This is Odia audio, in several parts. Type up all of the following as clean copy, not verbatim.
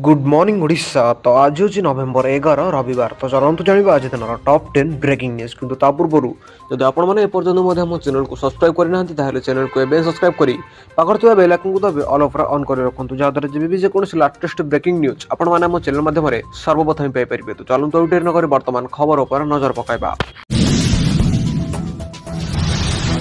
Good morning Odisha. तो आज हूँ नवेम्बर 11 रविवार। तो चलतु जाना आज दिन टॉप 10 ब्रेकिंग न्यूज। किंतु ता पूर्व जब आपण एपर्तन चैनल को सब्सक्राइब करना चैनल को एवं सब्सक्राइब करी पाखर बेल आइकन को दबे ऑल ऑफ ऑन कर रखुँ जहाँद्वारा जब भी जेकोसी लेटेस्ट ब्रेकिंग न्यूज आपण मैंने चैनल माध्यम सर्वप्रथम पाइपर। तो चलतु उठे नक बर्तमान खबर पर नजर पकाइबा।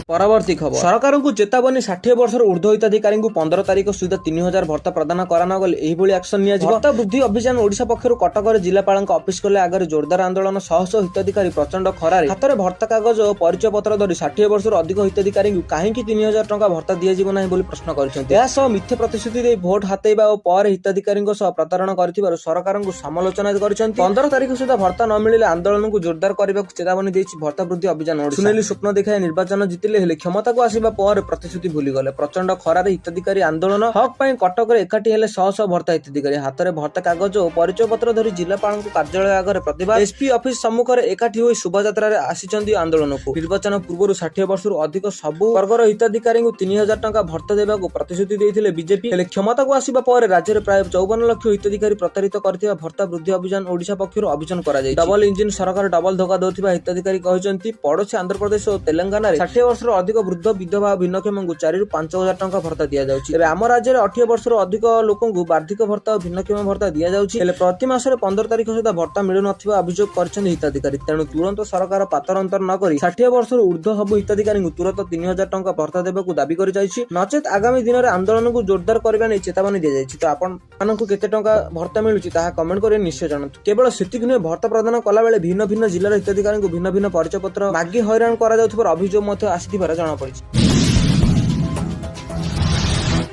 परवर्ती खबर सरकार को चेतावनी 60 वर्ष ऊर्ध्व हिताधिकारी 15 तारिख सुधा 3000 भत्ता प्रदान कराना गले एक्शन भत्ता वृद्धि अभियान ओडिशा पक्षर कटक जिलापाल ऑफिस कले आगे जोरदार आंदोलन शह शह हिताधिकारी प्रचंड खरारे हाथ में भत्ता कागज और परिचय पत्र धरी 60 वर्ष अधिक हिताधिकारी कहीं 3000 टंका भत्ता दिज्व ना प्रश्न कर मिथ्या प्रतिश्रुति दे भोट हातेबा और पर हिताधिकारी प्रतारण कर सरकार को समालोचना कर 15 तारिख सुधा भत्ता न मिले आंदोलन को जोरदार करने को चेतावनी देती भत्ता वृद्धि अभियान सुनेली स्वप्न देखाई निर्वाचन जितिले हेले क्षमता को आसिबा पर प्रतिश्रुति भूली गले प्रचंड खरारे हिताधिकारी आंदोलन हक पर कटक एकाठी हेले शह शह भत्ता हिताधिकारी हाथ में भत्ता कागज और परिचय पत्र धरी जिलापाल कार्यालय आगे प्रतिवाद एसपी ऑफिस सम्मुख में एकाठी हुई शोभायात्रा आसिचंदी आंदोलन को निर्वाचन पूर्व 60 वर्ष अधिक सबु वर्गर हिताधिकारी 3000 टंका भत्ता देवा प्रतिश्रुति देते बीजेपी हेले क्षमता को आसिबा पर राज्य में प्राय 54 लाख हिताधिकारी प्रतारित करथिबा भत्ता वृद्धि अभियान ओडिशा पक्षर अभियान करा जाय। डबल इंजिन सरकार डबल धोखा देउथिबा हिताधिकारी कहचंती पड़ोसी आंध्र प्रदेश और तेलंगाना रे 60 वर्ष अधिक वृद्ध विधवा भिन्नक्षम को 4 ରୁ 5000 टंका भत्ता दिया जाउछि। आम राज्य में 18 वर्ष अधिक लोक वार्षिक भत्ता और भिन्नक्षम भत्ता दिया जाउछि हेले प्रति मासरे 15 तारिख सुधा भत्ता मिलु नथिबा अभियोग करछन हिताधिकारी। तेणु तुरंत सरकार पातर अंतर न करी 60 वर्ष ऊर्ध्व सब हिताधिकारी तुरंत 3000 टंका भत्ता देबाकू दाबी करि जाइछि नचेत आगामी दिन में आंदोलन को जोरदार करबा नै चेतावनी दिया जाइछि। तो आपण मानकू केते टंका भत्ता मिलुछि ताहा कमेंट करि निश्चय जणातु। केवल सेतिक नुहे भत्ता प्रदान कला बेले भिन्न भिन्न जिल्लार हिताधिकारी भिन्न भिन्न परिचय पत्र मागी हैरान करा जाउथिबार अभियोग मध्य आसिथिबार जणा पड़िछि।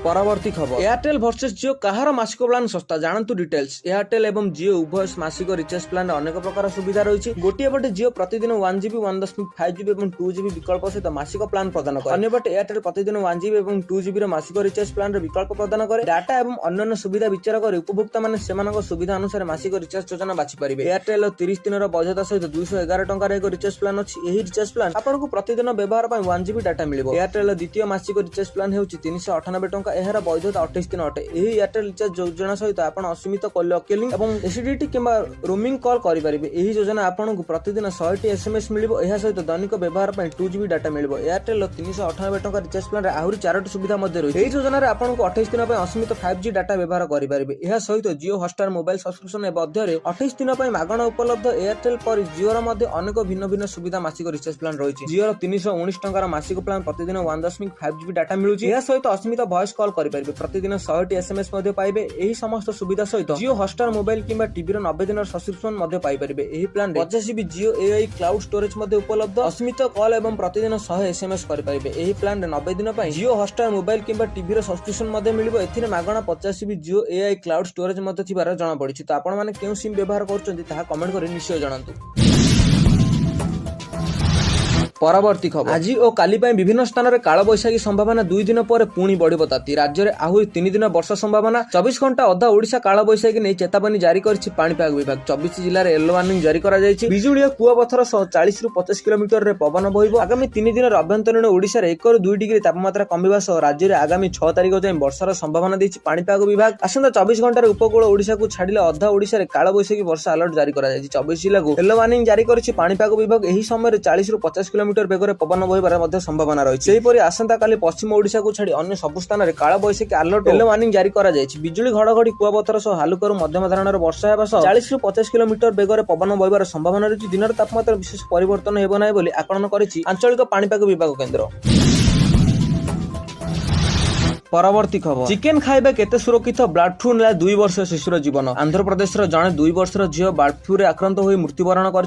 परवर्ती खबर एयरटेल वर्सेस जियो कहार मासिक प्लान सस्ता जानतु डिटेल्स। एयरटेल एवं जियो उभय मासिक रिचार्ज प्लान अनेक प्रकार सुविधा रही गोटे पटे जियो प्रतिदिन 1GB 1.5GB और 2GB विकल्प सहित मासिक प्लान प्रदान करे अन्यपटे एयरटेल प्रतिदिन 1GB और 2GB मासिक रिचार्ज प्लान विकल्प प्रदान करे डाटा एवं अन्य सुविधा विचार कर उपभोक्ता माने सेमानक सुविधा अनुसार मासिक रिचार्ज योजना बाछि परिबे। एयरटेल 30 दिन वैधता सहित 211 टंकार एक रिचार्ज प्लान अछि। एही रिचार्ज प्लान आपनको प्रतिदिन व्यवहार पय 1GB डाटा मिलिबो। एयरटेल द्वितीय मासिक रिचार्ज प्लान हेउछि 398 टंका एहार वैधता 28 दिन अटे। एही एयरटेल रिचार्ज योजना सहित आपण असीमित कॉलिंग एवं एसटीडी किंबा रोमिंग कॉल करि परिबे। एही योजना आपनको प्रतिदिन 100 एसएमएस मिलिबो। एहा सहित दैनिक व्यवहार पय 2GB डाटा मिलिबो। एयरटेल 398 टंका रिचार्ज प्लान रे आहुरी 4टी सुविधा मध्ये रही। एही योजना रे आपनको 28 दिन पय असीमित 5G डाटा व्यवहार करि परिबे। एहा सहित जियो हॉटस्टार मोबाइल सब्सक्रिप्शन ए मध्यरे 28 दिन पय मागणा उपलब्ध। एयरटेल पर जियो रो मध्ये अनेक भिन्न भिन्न सुविधा मासिक रिचार्ज प्लान रहिछि। जियो रो 319 टंका मासिक प्लान प्रतिदिन 1.5GB डाटा मिलुछि। एहा सहित असीमित वॉइस कॉल करि परिबे। प्रतिदिन 100 एसएमएस मध्ये पाइबे। एही समस्त सुविधा सहित जियो हॉटस्टार मोबाइल किंबा टीवी रो 90 दिन सब्सक्रिप्शन मध्ये पाइ परिबे। एही प्लान रे 50GB जियो एआई क्लाउड स्टोरेज मध्ये उपलब्ध। असीमित कॉल एवं प्रतिदिन 100 एसएमएस करि परिबे। एही प्लान रे 90 दिन पय जियो हॉटस्टार मोबाइल किंबा टीवी रो सब्सक्रिप्शन मध्ये मिलिबो। एथिरे मागणा 50GB जियो एआई क्लाउड स्टोरेज मध्ये थिबार जणा पड़िछि। तो आपण माने केउ सिम व्यवहार करछन्ती ताहा कमेंट करि निश्चय जणान्तु। परवर्ती खबर आज और काली विभिन्न स्थान में काल बैशाखी संभावना 2 दिन पर पुणी बढ़ ताती। राज्य में आहरी 3 दिन वर्षा संभावना 24 घंटा अधा ओडिशा काल बैशाखी नहीं चेतावनी जारी करिछि पाणीपाग विभाग। 24 जिले में येलो वार्निंग जारी करा जायछि। बिजुली कुआपथर 40 ରୁ 50 किलोमीटर रे पवन बहिबो। आगामी 3 दिन अभ्यंतरीण ओडिशा रे 1 ରୁ 2 डिग्री तापमात्रा कमिबा सह राज्य में आगामी 6 तारिख जाए वर्षार संभावना देछि पाणीपाग विभाग। आसंता 24 घंटा उपकूल ओडिशा को छाड़िले अधा ओडिशा रे काल बैशाखी वर्षा अलर्ट जारी करा जायछि। 24 जिला को येलो वार्निंग जारी करिछि पाणीपाग विभाग। एही समय 40 ରୁ 50 किलोमीटर बेगर पवन बहिबार संभावना रही। सेहीपरि आसंता काली पश्चिम ओडिशा को छाड़ी अन्य सब स्थान में काल बैशाखी अलर्ट येलो वार्निंग जारी करा जायछि। बिजुली घड़घड़ी कुआपथर सह हालुकरू मध्यम धरणर वर्षा हेबा सह 40 ରୁ 50 किलोमीटर बेगर पवन बहिबार संभावना रही। दिनर तापमात्रा विशेष परिवर्तन हेबो नाही बोली आकलन करिछि आंचलिक पाणीपाग विभाग केन्द्र। परवर्ती खबर चिकेन खाइबा केते सुरक्षित बर्ड फ्लू नेला 2 वर्ष शिशुर जीवन। आंध्र प्रदेश जड़े 2 वर्षर झील बर्ड फ्लू रे आक्रांत होई मृत्युवरण कर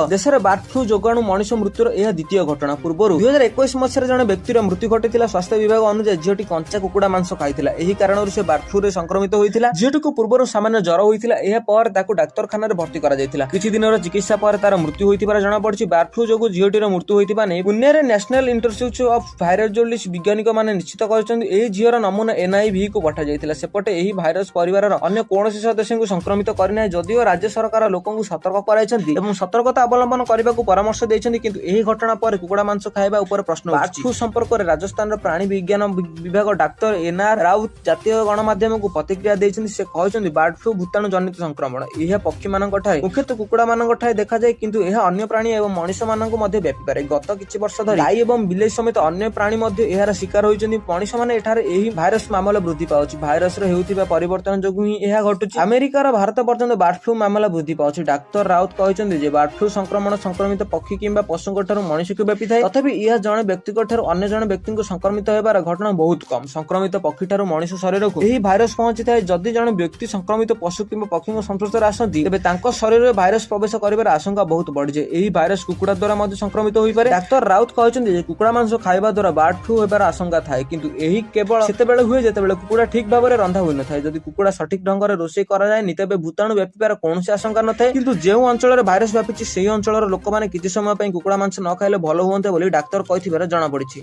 देश में बर्ड फ्लू जोगाणु मनुष्य मृत्युर यह द्वितीय घटना। पूर्व 2021 मसीह जड़े व्यक्तिर मृत्यु घटी। स्वास्थ्य विभाग अनुसार झीलटी कंचा कुकुड़ा मांस खाइथिला। एही कारणରୁ से बर्ड फ्लू रे संक्रमित होइथिला। झीलटी को पूर्व सामान्य ज्वर होइथिला। एहा पर ताकू डाक्तरखाना रे भर्ती करा जायथिला। किछि दिनर चिकित्सा पर तार मृत्यु होइथिबार जणा पड़छि। बर्ड फ्लू जोगु झीलटीर मृत्यु होइथिबा नै पुणे रे नेशनल इंस्टीट्यूट ऑफ वायरोलॉजी वैज्ञानिक माने निश्चित करछन्ती। एही ଝିଅର ନମୁନା NIV କୁ ପଠାଯାଇଥିଲା। ସେପଟେ ଏହି ଭାଇରସ ପରିବାରର ଅନ୍ୟ କୌଣସି ସଦସ୍ୟଙ୍କୁ ସଂକ୍ରମିତ କରିନାହିଁ। ଯଦିଓ ରାଜ୍ୟ ସରକାର ଲୋକଙ୍କୁ ସତର୍କ କରାଇଛନ୍ତି ଏବଂ ସତର୍କତା ଅବଲମ୍ବନ କରିବାକୁ ପରାମର୍ଶ ଦେଇଛନ୍ତି, କିନ୍ତୁ ଏହି ଘଟଣା ପରେ କୁକୁଡ଼ା ମାଂସ ଖାଇବା ଉପରେ ପ୍ରଶ୍ନ ଉଠିଛି। ବାର୍ଡ ଫ୍ଲୁ ସମ୍ପର୍କରେ ରାଜସ୍ଥାନର ପ୍ରାଣୀ ବିଜ୍ଞାନ ବିଭାଗ ଡାକ୍ତର NR ରାଉତ ଜାତୀୟ ଗଣମାଧ୍ୟମକୁ ପ୍ରତିକ୍ରିୟା ଦେଇଛନ୍ତି। ସେ କହିଛନ୍ତି ବାର୍ଡ ଫ୍ଲୁ ଭୂତାଣୁ ଜନିତ ସଂକ୍ରମଣ। ଏହା ପକ୍ଷୀମାନଙ୍କ ଠାରେ ମୁଖ୍ୟତଃ କୁକୁଡ଼ାମାନଙ୍କ ଠାରେ ଦେଖାଯାଏ, କିନ୍ତୁ ଏହା ଅନ୍ୟ ପ୍ରାଣୀ ଏବଂ ମଣିଷମାନଙ୍କୁ ମଧ୍ୟ ବ୍ୟାପିପାରେ। ଗତ କିଛି ବର୍ଷ ଧରି ଗାଈ ଏବଂ ବିଲେଇ ସମେତ ଅନ୍ୟ ପ୍ରାଣୀ ମଧ୍ୟ ଏହାର ଶିକାର ହୋଇଛନ୍ତି। ମଣିଷମାନେ ଏଠାରେ ଏହି ଭାଇରସ ମାମଲା ବୃଦ୍ଧି ପାଉଛି। ଭାଇରସରେ ହେଉଥିବା ପରିବର୍ତ୍ତନ ଯୋଗୁଁ ହିଁ ଏହା ଘଟୁଛି। ଆମେରିକାର ଭାରତ ପର୍ଯ୍ୟନ୍ତ ବାର୍ଡ ଫ୍ଲୁ ମାମଲା ବୃଦ୍ଧି ପାଉଛି। ଡାକ୍ତର ରାଉତ କହିଛନ୍ତି ଯେ ବାର୍ଡ ଫ୍ଲୁ ସଂକ୍ରମଣ ସଂକ୍ରମିତ ପକ୍ଷୀ କିମ୍ବା ପଶୁଙ୍କ ଠାରୁ ମଣିଷକୁ ବ୍ୟାପିଥାଏ। ତଥାପି ଏହା ଜଣେ ବ୍ୟକ୍ତିଙ୍କ ଠାରୁ ଅନ୍ୟ ଜଣେ ବ୍ୟକ୍ତିଙ୍କୁ ସଂକ୍ରମିତ ହେବାର ଘଟଣା ବହୁତ କମ୍। ସଂକ୍ରମିତ ପକ୍ଷୀ ଠାରୁ ମଣିଷ ଶରୀରକୁ ଏହି ଭାଇରସ ପହଞ୍ଚିଥାଏ। ଯଦି ଜଣେ ବ୍ୟକ୍ତି ସଂକ୍ରମିତ ପଶୁ କିମ୍ବା ପକ୍ଷୀଙ୍କ ସଂସ୍ପର୍ଶରେ ଆସନ୍ତି, ତେବେ ତାଙ୍କ ଶରୀରରେ ଭାଇରସ ପ୍ରବେଶ କରିବାର ଆଶଙ୍କା ବହୁତ ବଢିଯାଏ। ଏହି ଭାଇରସ କୁକୁଡ଼ା ଦ୍ୱାରା ମଧ୍ୟ ସଂକ୍ରମିତ ହୋଇପାରେ। ଡାକ୍ତର ରାଉତ କହିଛନ୍ତି ଯେ କୁକୁଡ଼ା ମାଂସ ଖାଇବା ଦ୍ୱାରା ବାର୍ଡ ଫ୍ଲୁ ହେବାର ଆଶଙ୍କା ଥାଏ, କିନ୍ତୁ ଏହି କେବଳ ସେତେବେଳେ ହୁଏ ଯେତେବେଳେ କୁକୁଡ଼ା ଠିକ୍ ଭାବରେ ରନ୍ଧା ହୋଇନଥାଏ। ଯଦି କୁକୁଡ଼ା ସଠିକ୍ ଢଙ୍ଗରେ ରୋଷେଇ କରାଯାଏନି, ତେବେ ଭୂତାଣୁ ବ୍ୟାପିବାର କୌଣସି ଆଶଙ୍କା ନଥାଏ। କିନ୍ତୁ ଯେଉଁ ଅଞ୍ଚଳରେ ଭାଇରସ ବ୍ୟାପିଛି ସେହି ଅଞ୍ଚଳର ଲୋକମାନେ କିଛି ସମୟ ପାଇଁ କୁକୁଡ଼ା ମାଂସ ନ ଖାଇଲେ ଭଲ ହୁଅନ୍ତେ ବୋଲି ଡାକ୍ତର କହିଥିବାର ଜଣାପଡ଼ିଛି।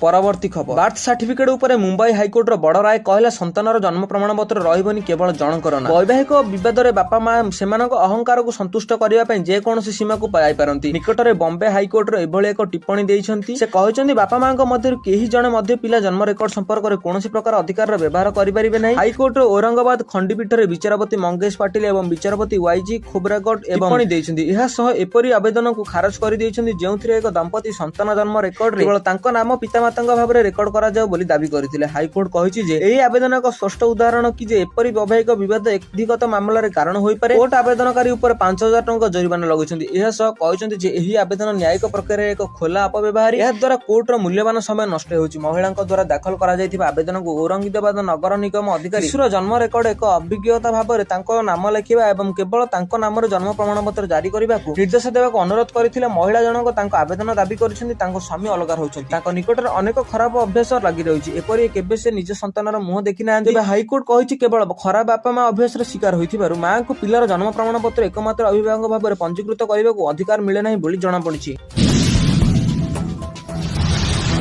ପରବର୍ତ୍ତୀ ଖବର, ବାର୍ଥ ସାର୍ଟିଫିକେଟ ଉପରେ ମୁମ୍ବାଇ ହାଇକୋର୍ଟର ବଡ଼ ରାୟ କହିଲା ସନ୍ତାନର ଜନ୍ମ ପ୍ରମାଣପତ୍ର ରହିବନି କେବଳ ଜଣଙ୍କର ନାଁ। ବୈବାହିକ ବିବାଦରେ ବାପା ମା ସେମାନଙ୍କ ଅହଙ୍କାରକୁ ସନ୍ତୁଷ୍ଟ କରିବା ପାଇଁ ଯେକୌଣସି ସୀମାକୁ ଯାଇପାରନ୍ତି। ନିକଟରେ ବମ୍ବେ ହାଇକୋର୍ଟର ଏଭଳି ଏକ ଟିପ୍ପଣୀ ଦେଇଛନ୍ତି। ସେ କହିଛନ୍ତି ବାପା ମାଙ୍କ ମଧ୍ୟରୁ କେହି ଜଣେ ମଧ୍ୟ ପିଲା ଜନ୍ମ ରେକର୍ଡ ସମ୍ପର୍କରେ କୌଣସି ପ୍ରକାର ଅଧିକାରର ବ୍ୟବହାର କରିପାରିବେ ନାହିଁ। ହାଇକୋର୍ଟର ଔରଙ୍ଗାବାଦ ଖଣ୍ଡପୀଠରେ ବିଚାରପତି ମଙ୍ଗେଶ ପାଟିଲ ଏବଂ ବିଚାରପତି YG ଖୋବ୍ରାଗଡ଼ ଟିପ୍ପଣୀ ଦେଇଛନ୍ତି। ଏହା ସହ ଏପରି ଆବେଦନକୁ ଖାରଜ କରିଦେଇଛନ୍ତି ଯେଉଁଥିରେ ଏକ ଦମ୍ପତି ସନ୍ତାନ ଜନ୍ମ ରେକର୍ଡରେ କେବଳ ତାଙ୍କ ନାମ ପିତାମାତାଙ୍କ ଭାବରେ ରେକର୍ଡ କରାଯାଉ ବୋଲି ଦାବି କରିଥିଲେ। ହାଇକୋର୍ଟ କହିଛି ଯେ ଏହି ଆବେଦନ ଏକ ସ୍ପଷ୍ଟ ଉଦାହରଣ କି ଯେ ଏପରି ବୈବାହିକ ବିବାଦ ଏକଧିଗତ ମାମଲାରେ କାରଣ ହୋଇପାରେ। କୋର୍ଟ ଆବେଦନକାରୀ ଉପରେ 5,000 ଟଙ୍କା ଜରିମାନା ଲଗାଇଛନ୍ତି। ଏହା ସହ କହିଛନ୍ତି ଯେ ଏହି ଆବେଦନ ନ୍ୟାୟିକ ପ୍ରକ୍ରିୟାରେ ଏକ ଖୋଲା ଅପବ୍ୟବହାରୀ। ଏହା ଦ୍ୱାରା କୋର୍ଟର ମୂଲ୍ୟବାନ ସମୟ ନଷ୍ଟ ହେଉଛି। ମହିଳାଙ୍କ ଦ୍ୱାରା ଦାଖଲ କରାଯାଇଥିବା ଆବେଦନକୁ ଔରଙ୍ଗାବାଦ ନଗର ନିଗମ ଅଧିକାରୀ ଶିଶୁର ଜନ୍ମ ରେକର୍ଡ ଏକ ଅଭିଜ୍ଞତା ଭାବରେ ତାଙ୍କ ନାମ ଲେଖିବା ଏବଂ କେବଳ ତାଙ୍କ ନାମରେ ଜନ୍ମ ପ୍ରମାଣପତ୍ର ଜାରି କରିବାକୁ ନିର୍ଦ୍ଦେଶ ଦେବାକୁ ଅନୁରୋଧ କରିଥିଲେ। ମହିଳା ଜଣକ ତାଙ୍କ ଆବେଦନ ଦାବି କରିଛନ୍ତି ତାଙ୍କ ସ୍ୱାମୀ ଅଲଗା ରହୁଛନ୍ତି। ତାଙ୍କ ନିକଟରେ ଅନେକ ଖରାପ ଅଭ୍ୟାସ ଲାଗି ରହିଛି। ଏପରି କେବେ ସେ ନିଜ ସନ୍ତାନର ମୁହଁ ଦେଖି ନାହାନ୍ତି। ତେବେ ହାଇକୋର୍ଟ କହିଛି କେବଳ ଖରାପ ବାପା ମା ଅଭ୍ୟାସର ଶିକାର ହୋଇଥିବାରୁ ମାଙ୍କୁ ପିଲାର ଜନ୍ମ ପ୍ରମାଣପତ୍ର ଏକମାତ୍ର ଅଭିଭାବକ ଭାବରେ ପଞ୍ଜୀକୃତ କରିବାକୁ ଅଧିକାର ମିଳେ ନାହିଁ ବୋଲି ଜଣାପଡ଼ିଛି।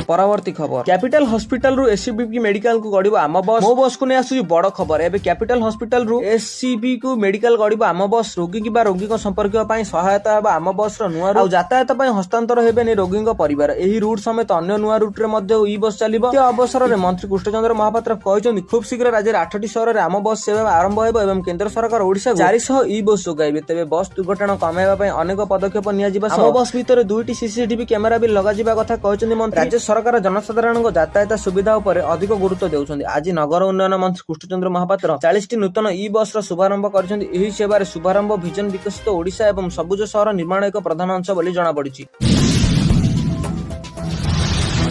ପରବର୍ତ୍ତୀ ଖବର, କ୍ୟାପିଟାଲ ହସ୍ପିଟାଲରୁ SCB ମେଡିକାଲ କୁ ଗଡ଼ିବ ଆମ ବସ୍। ମୋ ବସ୍ କୁ ନେଇ ଆସୁଛି ବଡ଼ ଖବର। ଏବେ କ୍ୟାପିଟାଲ ହସ୍ପିଟାଲରୁ SCB କୁ ମେଡିକାଲ ଗଡ଼ିବ ଆମ ବସ୍। ରୋଗୀ କିମ୍ବା ରୋଗୀଙ୍କ ସମ୍ପର୍କୀୟ ପାଇଁ ସହାୟତା ହେବ ଆମ ବସ୍ର ନୂଆ ରୁଟ୍। ଆଉ ଯାତାୟାତ ପାଇଁ ହସ୍ତାନ୍ତର ହେବେନି ରୋଗୀଙ୍କ ପରିବାର। ଏହି ରୁଟ୍ ସମେତ ଅନ୍ୟ ନୂଆ ରୁଟ୍ରେ ମଧ୍ୟ ଇ ବସ୍ ଚାଲିବ। ଏ ଅବସରରେ ମନ୍ତ୍ରୀ କୃଷ୍ଣଚନ୍ଦ୍ର ମହାପାତ୍ର କହିଛନ୍ତି ଖୁବ୍ ଶୀଘ୍ର ରାଜ୍ୟର 8ଟି ସହରରେ ଆମ ବସ୍ ସେବା ଆରମ୍ଭ ହେବ ଏବଂ କେନ୍ଦ୍ର ସରକାର ଓଡ଼ିଶାକୁ 400 ଇ ବସ୍ ଯୋଗାଇବେ। ତେବେ ବସ୍ ଦୁର୍ଘଟଣା କମାଇବା ପାଇଁ ଅନେକ ପଦକ୍ଷେପ ନିଆଯିବା ସହ ଆମ ବସ୍ ଭିତରେ 2ଟି CCTV କ୍ୟାମେରା ବି ଲଗାଯିବା କଥା କହିଛନ୍ତି ମନ୍ତ୍ରୀ। ରାଜ୍ୟ ସରକାର ଜନସାଧାରଣଙ୍କ ଯାତାୟାତ ସୁବିଧା ଉପରେ ଅଧିକ ଗୁରୁତ୍ୱ ଦେଉଛନ୍ତି। ଆଜି ନଗର ଉନ୍ନୟନ ମନ୍ତ୍ରୀ କୃଷ୍ଣଚନ୍ଦ୍ର ମହାପାତ୍ର 40ଟି ନୂତନ ଇ ବସ୍ର ଶୁଭାରମ୍ଭ କରିଛନ୍ତି। ଏହି ସେବାରେ ଶୁଭାରମ୍ଭ ଭିଜନ ବିକଶିତ ଓଡ଼ିଶା ଏବଂ ସବୁଜ ସହର ନିର୍ମାଣ ଏକ ପ୍ରଧାନ ଅଂଶ ବୋଲି ଜଣାପଡ଼ିଛି।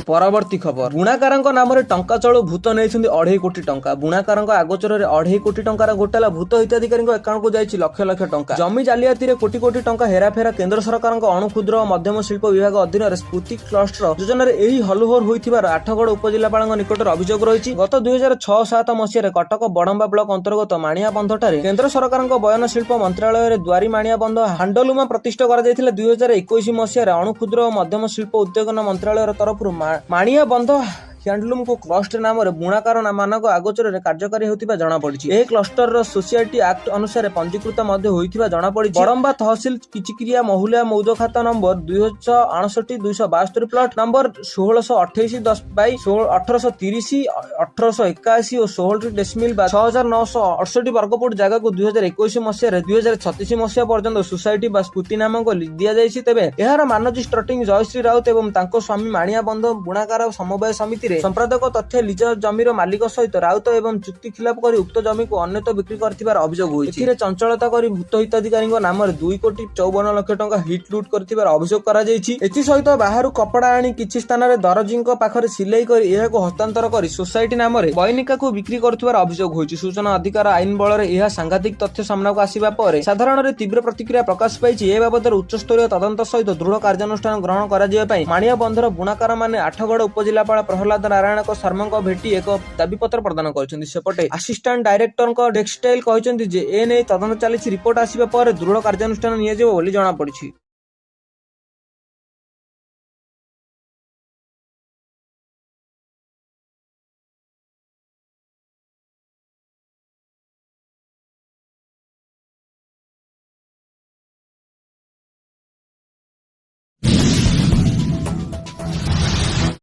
ପରବର୍ତ୍ତୀ ଖବର, ବୁଣାକାରଙ୍କ ନାମରେ ଟଙ୍କା ଚଳୁ ଭୂତ ନେଇଛନ୍ତି 2.5 କୋଟି ଟଙ୍କା। ବୁଣାକାରଙ୍କ ଆଗୋଚରରେ 2.5 କୋଟି ଟଙ୍କାର ଘୋଟାଲା। ଭୂତ ହିତାଧିକାରୀଙ୍କ ଆକାଉଣ୍ଟକୁ ଯାଇଛି ଲକ୍ଷ ଲକ୍ଷ ଟଙ୍କା। ଜମି ଜାଲିଆତିରେ କୋଟି କୋଟି ଟଙ୍କା ହେରାଫେରା। କେନ୍ଦ୍ର ସରକାରଙ୍କ ଅଣୁ କ୍ଷୁଦ୍ର ଓ ମଧ୍ୟମ ଶିଳ୍ପ ବିଭାଗ ଅଧୀନରେ ସ୍ଫୁର୍ତ୍ତି କ୍ଲଷ୍ଟର ଯୋଜନାରେ ଏହି ହଲୁହର ହୋଇଥିବାର ଆଠଗଡ଼ ଉପଜିଲ୍ଲାପାଳଙ୍କ ନିକଟରେ ଅଭିଯୋଗ ରହିଛି। ଗତ 2006-07 ମସିହାରେ କଟକ ବଡମ୍ବା ବ୍ଲକ ଅନ୍ତର୍ଗତ ମାଣିଆବନ୍ଧଠାରେ କେନ୍ଦ୍ର ସରକାରଙ୍କ ବୟନ ଶିଳ୍ପ ମନ୍ତ୍ରାଳୟରେ ଦ୍ୱାରୀ ମାଣିଆବନ୍ଧ ହାଣ୍ଡଲୁମ ପ୍ରତିଷ୍ଠା କରାଯାଇଥିଲା। 2021 ମସିହାରେ ଅଣୁ କ୍ଷୁଦ୍ର ଓ ମଧ୍ୟମ ଶିଳ୍ପ ଉଦ୍ୟୋଗନ ମନ୍ତ୍ରାଳୟ ତରଫରୁ ମାଣିଆବନ୍ଧ ହ୍ୟାଣ୍ଡଲୁମକୁ କ୍ଲଷ୍ଟର ନାମରେ ବୁଣାକାର ମାନଙ୍କ ଆଗୋଚରରେ କାର୍ଯ୍ୟକାରୀ ହେଉଥିବା ଜଣାପଡ଼ିଛି। ଏହି କ୍ଲଷ୍ଟରର ସୋସିଏଟି ଆକ୍ଟ ଅନୁସାରେ ପଞ୍ଜୀକୃତ ମଧ୍ୟ ହୋଇଥିବା ଜଣାପଡ଼ିଛି। ବଡମ୍ବା ତହସିଲ କିଚିକିରିଆ ମହୁଲିଆ ମୌଜ ଖାତା ନମ୍ବର 269-272 ପ୍ଲଟ ନମ୍ବର 1668-10/1830, 1881 ଓ 16 ଡେସିମିଲ ବା 6968 ବର୍ଗଫୁଟ ଜାଗାକୁ 2021 ମସିହାରେ 2036 ମସିହା ପର୍ଯ୍ୟନ୍ତ ସୋସାଇଟି ବା ସ୍ଫୁର୍ତ୍ତି ନାମକ ଦିଆଯାଇଛି। ତେବେ ଏହାର ମାନଜୀ ଷ୍ଟ୍ରଟିଂ ଜୟଶ୍ରୀ ରାଉତ ଏବଂ ତାଙ୍କ ସ୍ୱାମୀ ମାଣିଆବନ୍ଧ ବୁଣାକାର ସମବାୟ ସମିତିରେ ସମ୍ପାଦକ ତଥ୍ୟ ନିଜ ଜମିର ମାଲିକ ସହିତ ରାଉତ ଏବଂ ଚୁକ୍ତି ଖିଲାପ କରି ଉକ୍ତ ଜମିକୁ ଅନ୍ୟତ୍ର ବିକ୍ରି କରିଥିବାର ଅଭିଯୋଗ ହୋଇଛି। ଏଥିରେ ଚଞ୍ଚଳତା କରି ଭୂତ ହିତାଧିକାରୀଙ୍କ ନାମରେ 2,54 ଲକ୍ଷ ଟଙ୍କା ହିଟ୍ ଲୁଟ୍ କରିଥିବାର ଅଭିଯୋଗ କରାଯାଇଛି। ଏଥିସହିତ ବାହାରୁ କପଡ଼ା ଆଣି କିଛି ସ୍ଥାନରେ ଦରଜୀଙ୍କ ପାଖରେ ସିଲେଇ କରି ଏହାକୁ ହସ୍ତାନ୍ତର କରି ସୋସାଇଟି ନାମରେ ବୈନିକାକୁ ବିକ୍ରି କରୁଥିବାର ଅଭିଯୋଗ ହୋଇଛି। ସୂଚନା ଅଧିକାର ଆଇନ ବଳରେ ଏହା ସାଂଘାତିକ ତଥ୍ୟ ସାମ୍ନାକୁ ଆସିବା ପରେ ସାଧାରଣରେ ତୀବ୍ର ପ୍ରତିକ୍ରିୟା ପ୍ରକାଶ ପାଇଛି। ଏ ବାବଦରେ ଉଚ୍ଚସ୍ତରୀୟ ତଦନ୍ତ ସହିତ ଦୃଢ଼ କାର୍ଯ୍ୟାନୁଷ୍ଠାନ ଗ୍ରହଣ କରାଯିବା ପାଇଁ ମାଣିଆବନ୍ଧର ବୁଣାକାରମାନେ ଆଠଗଡ଼ ଉପଜିଲ୍ଲାପାଳ ପ୍ରହ୍ଲାଦ ନାରାୟଣଙ୍କ ଶର୍ମାଙ୍କ ଭେଟି ଏକ ଦାବିପତ୍ର ପ୍ରଦାନ କରିଛନ୍ତି। ସେପଟେ ଆସିଷ୍ଟାଣ୍ଟ ଡାଇରେକ୍ଟରଙ୍କ ଟେକ୍ସଟାଇଲ କହିଛନ୍ତି ଯେ ଏ ନେଇ ତଦନ୍ତ ଚାଲିଛି। ରିପୋର୍ଟ ଆସିବା ପରେ ଦୃଢ଼ କାର୍ଯ୍ୟାନୁଷ୍ଠାନ ନିଆଯିବ ବୋଲି ଜଣାପଡ଼ିଛି।